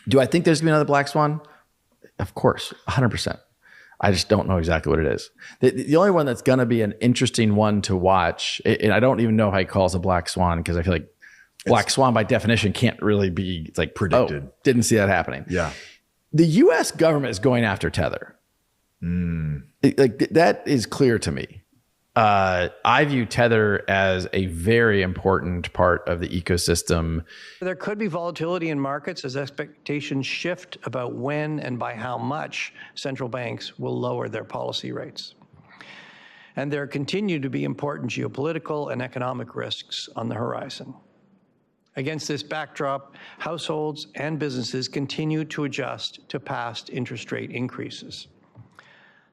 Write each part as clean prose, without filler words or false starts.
Do I think there's going to be another black swan? Of course, 100%. I just don't know exactly what it is. The only one that's going to be an interesting one to watch, and I don't even know how he calls a black swan, because I feel like black swan by definition can't really be, it's like predicted. Oh, didn't see that happening. Yeah. The U.S. government is going after Tether. That is clear to me. I view Tether as a very important part of the ecosystem. There could be volatility in markets as expectations shift about when and by how much central banks will lower their policy rates. And there continue to be important geopolitical and economic risks on the horizon. Against this backdrop, households and businesses continue to adjust to past interest rate increases.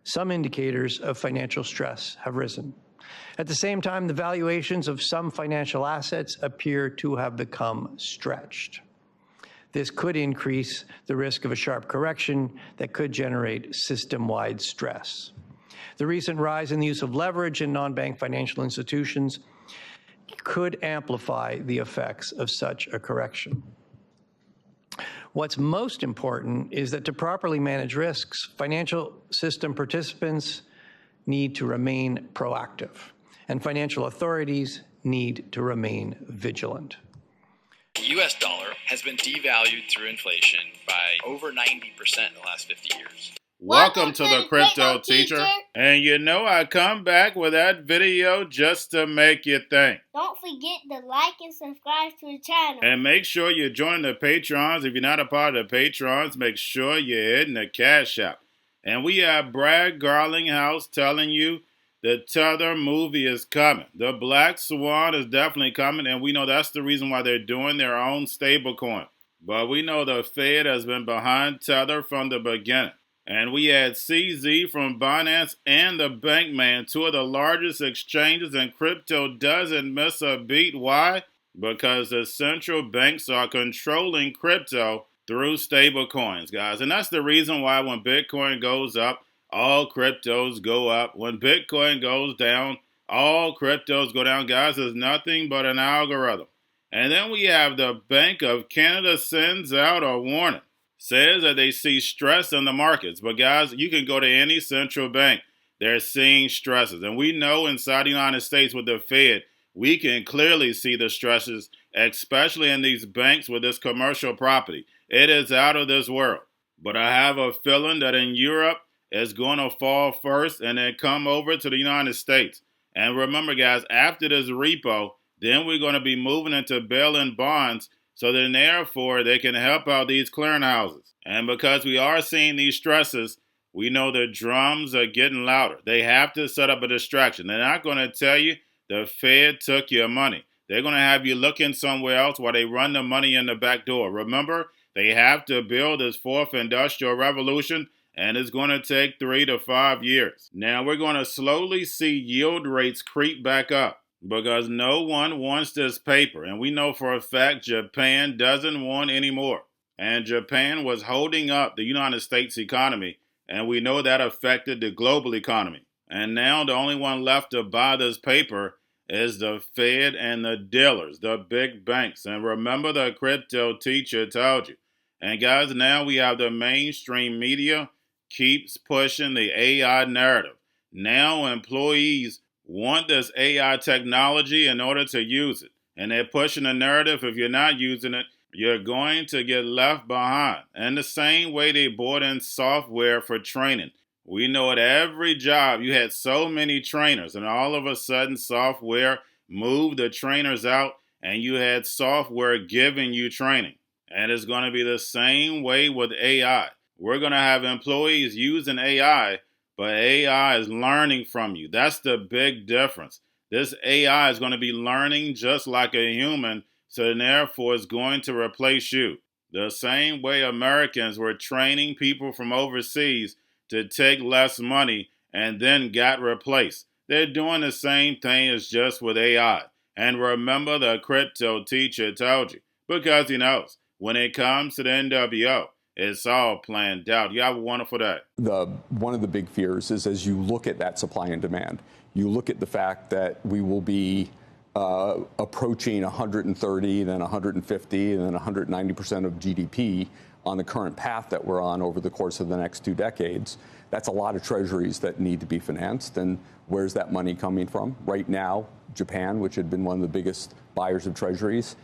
Some indicators of financial stress have risen. At the same time, the valuations of some financial assets appear to have become stretched. This could increase the risk of a sharp correction that could generate system-wide stress. The recent rise in the use of leverage in non-bank financial institutions could amplify the effects of such a correction. What's most important is that to properly manage risks, financial system participants need to remain proactive, and financial authorities need to remain vigilant. The U.S. dollar has been devalued through inflation by over 90% in the last 50 years. Welcome to the Crypto Teacher. And you know I come back with that video just to make you think. Don't forget to like and subscribe to the channel. And make sure you join the Patrons. If you're not a part of the Patrons, make sure you're hitting the Cash App. And we have Brad Garlinghouse telling you the Tether movie is coming. The Black Swan is definitely coming, and we know that's the reason why they're doing their own stablecoin. But we know the Fed has been behind Tether from the beginning. And we had CZ from Binance and the Bankman, two of the largest exchanges, and crypto doesn't miss a beat. Why? Because the central banks are controlling crypto through stable coins, guys. And that's the reason why when Bitcoin goes up, all cryptos go up. When Bitcoin goes down, all cryptos go down. Guys, it's nothing but an algorithm. And then we have the Bank of Canada sends out a warning. Says that they see stress in the markets. But guys, you can go to any central bank. They're seeing stresses. And we know inside the United States with the Fed, we can clearly see the stresses, especially in these banks with this commercial property. It is out of this world. But I have a feeling that in Europe, it's going to fall first and then come over to the United States. And remember, guys, after this repo, then we're going to be moving into bail-in bonds, so then therefore they can help out these clearinghouses. And because we are seeing these stresses, we know the drums are getting louder. They have to set up a distraction. They're not going to tell you the Fed took your money. They're going to have you looking somewhere else while they run the money in the back door. Remember, they have to build this fourth industrial revolution, and it's going to take 3 to 5 years. Now we're going to slowly see yield rates creep back up, because no one wants this paper. And we know for a fact Japan doesn't want any more. And Japan was holding up the United States economy, and we know that affected the global economy. And now the only one left to buy this paper is the Fed and the dealers, the big banks. And remember, the Crypto Teacher told you. And guys, now we have the mainstream media keeps pushing the AI narrative. Now employees want this AI technology in order to use it. And they're pushing the narrative, if you're not using it, you're going to get left behind. And the same way they brought in software for training. We know at every job you had so many trainers, and all of a sudden software moved the trainers out, and you had software giving you training. And it's going to be the same way with AI. We're going to have employees using AI, but AI is learning from you. That's the big difference. This AI is going to be learning just like a human, so therefore it's going to replace you. The same way Americans were training people from overseas to take less money and then got replaced. They're doing the same thing as just with AI. And remember, the Crypto Teacher told you, because he knows when it comes to the NWO, it's all planned out. You have a wonderful day. One of the big fears is, as you look at that supply and demand, you look at the fact that we will be approaching 130, then 150, and then 190% of GDP on the current path that we're on over the course of the next 2 decades, that's a lot of treasuries that need to be financed. And where's that money coming from? Right now, Japan, which had been one of the biggest buyers of treasuries,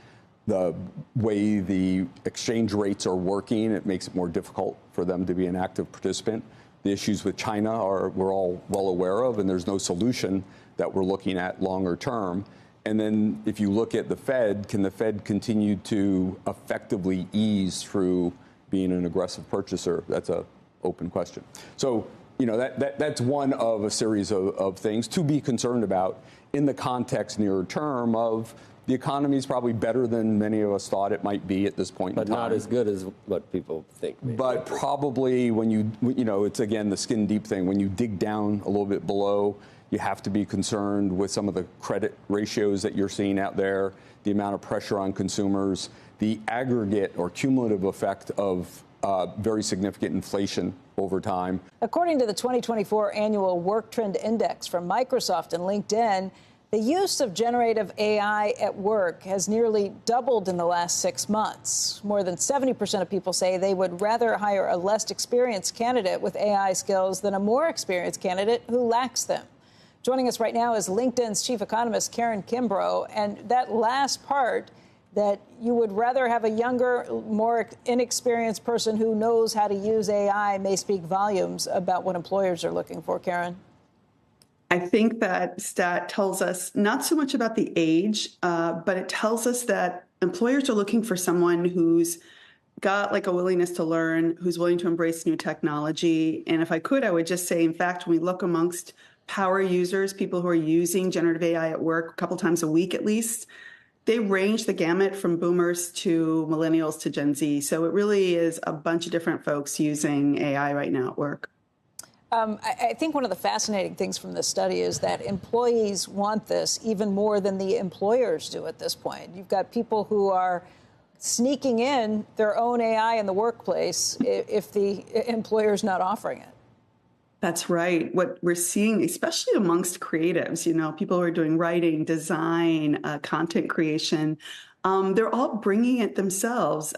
the way the exchange rates are working, it makes it more difficult for them to be an active participant. The issues with China we're all well aware of, and there's no solution that we're looking at longer term. And then if you look at the Fed, can the Fed continue to effectively ease through being an aggressive purchaser? That's an open question. So, that's one of a series of things to be concerned about in the context nearer term of the economy is probably better than many of us thought it might be at this point in time. But not as good as what people think. Maybe. But probably when it's again the skin deep thing. When you dig down a little bit below, you have to be concerned with some of the credit ratios that you're seeing out there, the amount of pressure on consumers, the aggregate or cumulative effect of very significant inflation over time. According to the 2024 annual Work Trend Index from Microsoft and LinkedIn, the use of generative AI at work has nearly doubled in the last 6 months. More than 70% of people say they would rather hire a less experienced candidate with AI skills than a more experienced candidate who lacks them. Joining us right now is LinkedIn's chief economist, Karen Kimbrough. And that last part, that you would rather have a younger, more inexperienced person who knows how to use AI, may speak volumes about what employers are looking for, Karen. I think that stat tells us not so much about the age, but it tells us that employers are looking for someone who's got like a willingness to learn, who's willing to embrace new technology. And if I could, I would just say, in fact, when we look amongst power users, people who are using generative AI at work a couple times a week at least, they range the gamut from boomers to millennials to Gen Z. So it really is a bunch of different folks using AI right now at work. I think one of the fascinating things from this study is that employees want this even more than the employers do at this point. You've got people who are sneaking in their own AI in the workplace if the employer's not offering it. That's right. What we're seeing, especially amongst creatives, people who are doing writing, design, content creation, they're all bringing it themselves.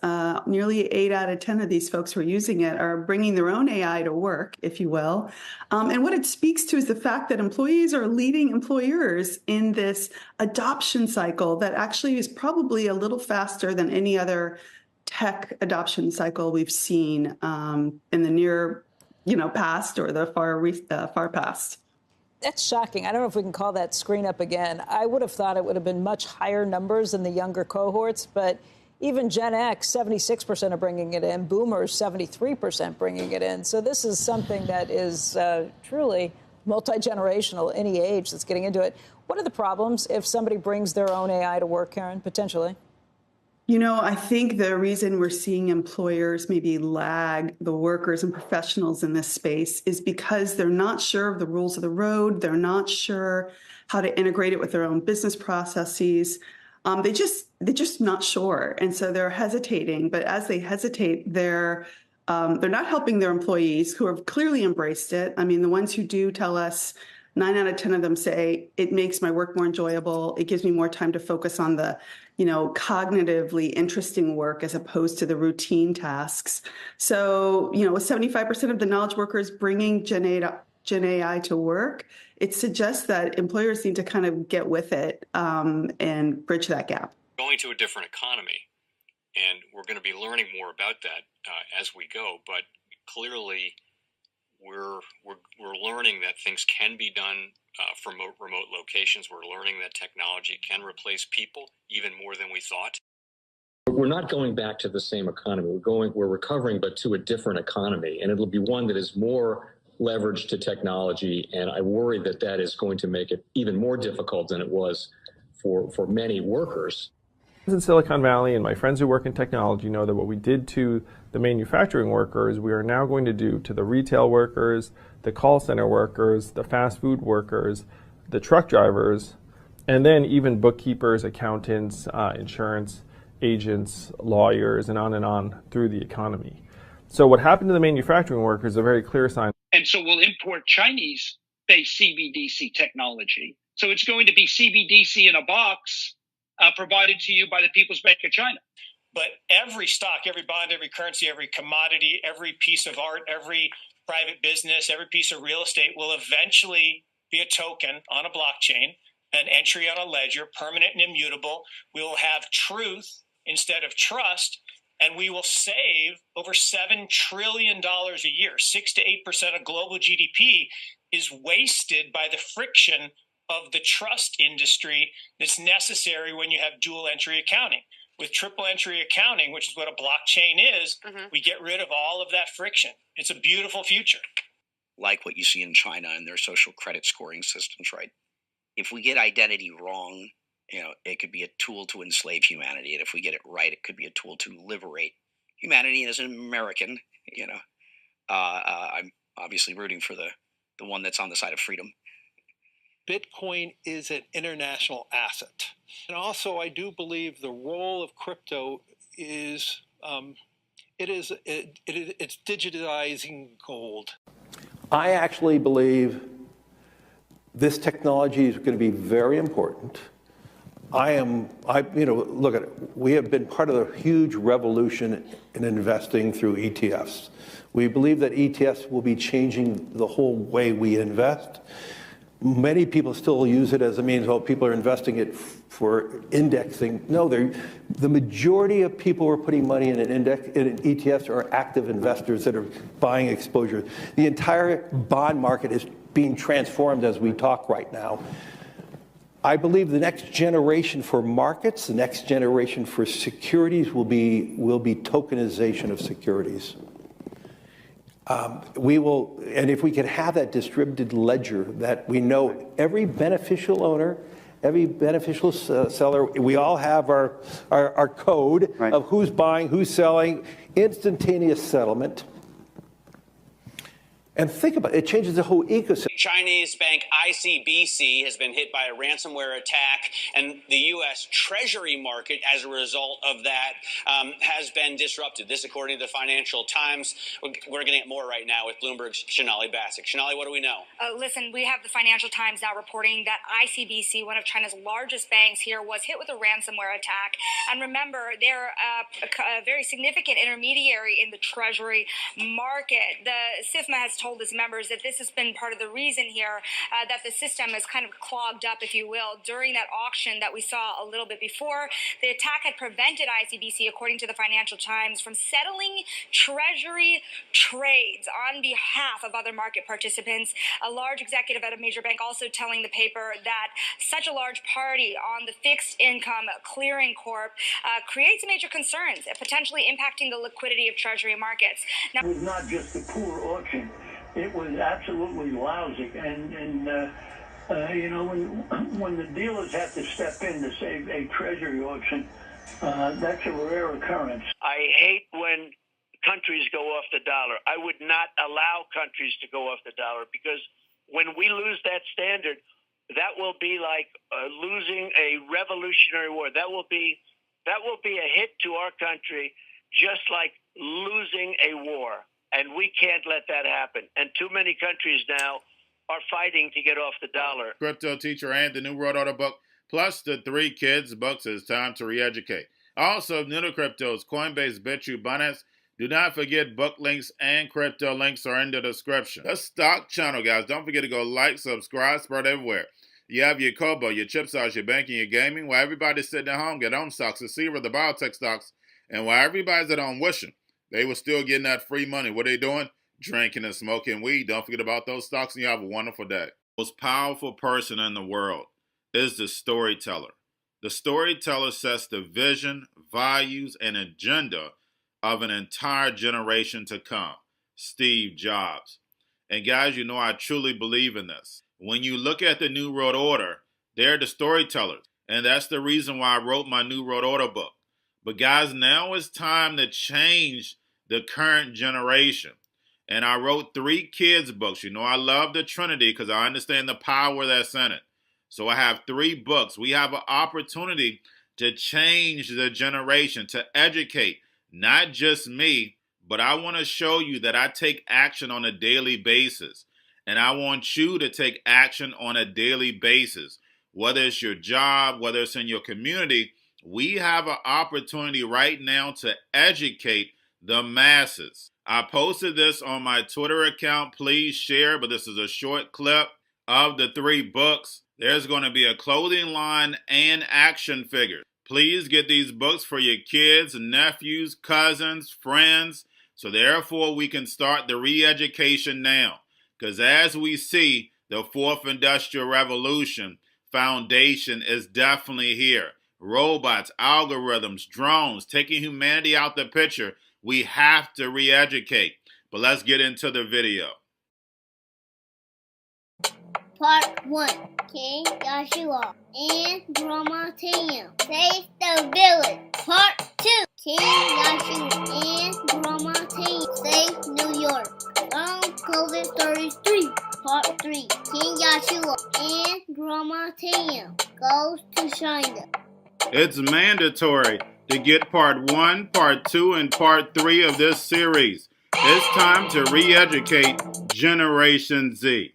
Nearly 8 out of 10 of these folks who are using it are bringing their own AI to work, if you will. And what it speaks to is the fact that employees are leading employers in this adoption cycle that actually is probably a little faster than any other tech adoption cycle we've seen in the near past or the far past. That's shocking. I don't know if we can call that screen up again. I would have thought it would have been much higher numbers in the younger cohorts, but even Gen X, 76% are bringing it in. Boomers, 73% bringing it in. So this is something that is truly multi-generational, any age that's getting into it. What are the problems if somebody brings their own AI to work, Karen, potentially? I think the reason we're seeing employers maybe lag the workers and professionals in this space is because they're not sure of the rules of the road. They're not sure how to integrate it with their own business processes. They're just not sure. And so they're hesitating. But as they hesitate, they're not helping their employees who have clearly embraced it. I mean, the ones who do tell us, 9 out of 10 of them say it makes my work more enjoyable. It gives me more time to focus on the, cognitively interesting work as opposed to the routine tasks. So, with 75% of the knowledge workers bringing Gen AI to work, it suggests that employers need to kind of get with it and bridge that gap. Going to a different economy, and we're going to be learning more about that as we go. But clearly, we're learning that things can be done from remote locations. We're learning that technology can replace people even more than we thought. We're not going back to the same economy. We're recovering, but to a different economy, and it'll be one that is more leveraged to technology. And I worry that that is going to make it even more difficult than it was for many workers. In Silicon Valley, and my friends who work in technology know that what we did to the manufacturing workers, we are now going to do to the retail workers, the call center workers, the fast food workers, the truck drivers, and then even bookkeepers, accountants, insurance agents, lawyers, and on through the economy. So what happened to the manufacturing workers is a very clear sign. And so we'll import Chinese-based CBDC technology. So it's going to be CBDC in a box provided to you by the People's Bank of China. But every stock, every bond, every currency, every commodity, every piece of art, every private business, every piece of real estate will eventually be a token on a blockchain, an entry on a ledger, permanent and immutable. We will have truth instead of trust, and we will save over $7 trillion a year. 6 to 8% of global GDP is wasted by the friction of the trust industry that's necessary when you have dual entry accounting. With triple entry accounting, which is what a blockchain is, we get rid of all of that friction. It's a beautiful future. Like what you see in China and their social credit scoring systems, right? If we get identity wrong, it could be a tool to enslave humanity. And if we get it right, it could be a tool to liberate humanity. And as an American, I'm obviously rooting for the one that's on the side of freedom. Bitcoin is an international asset. And also, I do believe the role of crypto is, it's digitizing gold. I actually believe this technology is going to be very important. Look at it. We have been part of a huge revolution in investing through ETFs. We believe that ETFs will be changing the whole way we invest. Many people still use it as a means, people are investing it for indexing. No, the majority of people who are putting money in in ETFs are active investors that are buying exposure. The entire bond market is being transformed as we talk right now. I believe the next generation for markets, the next generation for securities will be tokenization of securities. And if we can have that distributed ledger that we know every beneficial owner, every beneficial seller, we all have our code of who's buying, who's selling, instantaneous settlement. And think about it, it changes the whole ecosystem. Chinese bank ICBC has been hit by a ransomware attack, and the U.S. Treasury market, as a result of that, has been disrupted. This, according to the Financial Times. We're getting it more right now with Bloomberg's Shonali Bassick. Shonali, what do we know? Listen, we have the Financial Times now reporting that ICBC, one of China's largest banks here, was hit with a ransomware attack. And remember, they're a very significant intermediary in the Treasury market. The SIFMA has told its members that this has been part of the reason here that the system is kind of clogged up, if you will, during that auction that we saw a little bit before. The attack had prevented ICBC, according to the Financial Times, from settling Treasury trades on behalf of other market participants. A large executive at a major bank also telling the paper that such a large party on the fixed income clearing corp creates major concerns, potentially impacting the liquidity of Treasury markets. Now, it was not just a poor auction. It was absolutely lousy, and when the dealers have to step in to save a treasury auction, that's a rare occurrence. I hate when countries go off the dollar. I would not allow countries to go off the dollar, because when we lose that standard, that will be like losing a revolutionary war. That will be a hit to our country, just like losing a war. And we can't let that happen. And too many countries now are fighting to get off the dollar. Cryptoteacher and the New World Order book, plus the 3 Kids books. It's time to re-educate. Also, new to cryptos, Coinbase, Bitrue, Binance. Do not forget book links and crypto links are in the description. The stock channel, guys. Don't forget to go like, subscribe, spread everywhere. You have your Kobo, your chip stocks, your banking, your gaming. While everybody's sitting at home, get on stocks, the Seaver, the biotech stocks. And while everybody's at home wishing they were still getting that free money, what are they doing? Drinking and smoking weed. Don't forget about those stocks, and you have a wonderful day. The most powerful person in the world is the storyteller. The storyteller sets the vision, values, and agenda of an entire generation to come. Steve Jobs. And guys, I truly believe in this. When you look at the New World Order, they're the storytellers. And that's the reason why I wrote my New World Order book. But guys, now it's time to change the current generation. And I wrote 3 kids books. I love the Trinity because I understand the power that's in it. So I have 3 books. We have an opportunity to change the generation, to educate, not just me, but I want to show you that I take action on a daily basis. And I want you to take action on a daily basis, whether it's your job, whether it's in your community, We have an opportunity right now to educate the masses. I posted this on my Twitter account. Please share, but this is a short clip of the 3 books. There's going to be a clothing line and action figures. Please get these books for your kids, nephews, cousins, friends, so therefore we can start the re-education now. Because as we see, the 4th Industrial Revolution foundation is definitely here. Robots, algorithms, drones, taking humanity out the picture. We have to re-educate. But let's get into the video. Part 1. King Joshua and Grandma Tam save the village. Part 2. King Joshua and Grandma Tam save New York from COVID-33. Part 3. King Joshua and Grandma Tam goes to China. It's mandatory to get part 1, part 2, and part 3 of this series. It's time to re-educate Generation Z.